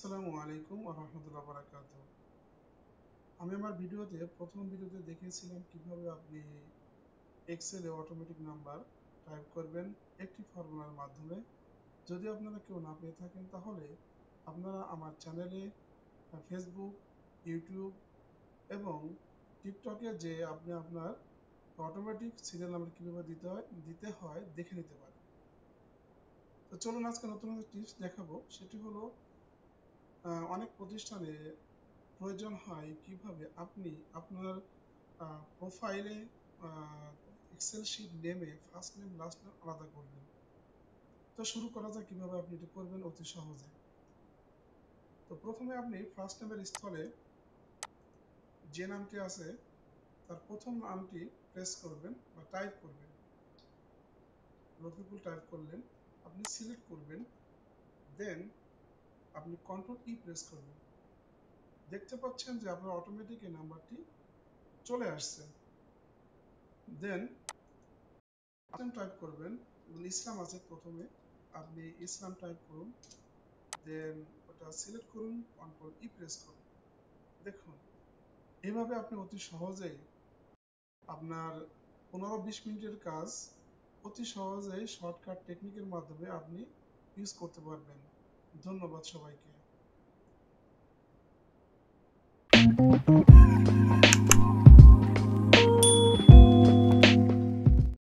আসসালামু আলাইকুম ওয়া রাহমাতুল্লাহি ওয়া বারাকাতুহু। আমি আমার প্রথম ভিডিওতে দেখিয়েছিলাম কিভাবে আপনি এক্সেলে অটোমেটিক নাম্বার টাইপ করবেন একটি ফর্মুলার মাধ্যমে। যদি আপনারা কেউ না পেয়ে থাকেন তাহলে আপনারা আমার চ্যানেলে ফেসবুক, ইউটিউব এবং টিকটকে যে আপনি আপনার অটোমেটিক সিরিয়াল নাম্বার কিভাবে দিতে হয় দেখে নিতে পারেন। তো চলুন আজকে নতুন একটা টিপস দেখাবো। সেটি হলো অনেক প্রতিষ্ঠানে প্রয়োজন হয় কিভাবে আপনি আপনার প্রোফাইলে এক্সেল শিট নেমে ফার্স্ট নেম লাস্ট নেম আলাদা করবেন। তো শুরু করা যাক কিভাবে আপনি এটি করবেন অতি সহজে। তো প্রথমে আপনি ফার্স্ট নেমের স্থলে যে নামটি আছে তার প্রথম নামটি প্রেস করবেন বা টাইপ করবেন। রফিকুল টাইপ করলেন, আপনি সিলেক্ট করবেন, দেন আপনি কন্ট্রোল ই প্রেস করবেন। দেখতে পাচ্ছেন যে আপনার অটোমেটিক এই নাম্বারটি চলে আসছে। দেন ইসলাম টাইপ করবেন, যেমন ইসলাম আছে প্রথমে, আপনি ইসলাম টাইপ করুন, দেন ওটা সিলেক্ট করুন, কন্ট্রোল ই প্রেস করুন। দেখুন এইভাবে আপনি অতি সহজেই আপনার 15-20 মিনিটের কাজ অতি সহজেই শর্টকাট টেকনিকের মাধ্যমে আপনি ইউজ করতে পারবেন। ধন্যবাদ সবাইকে।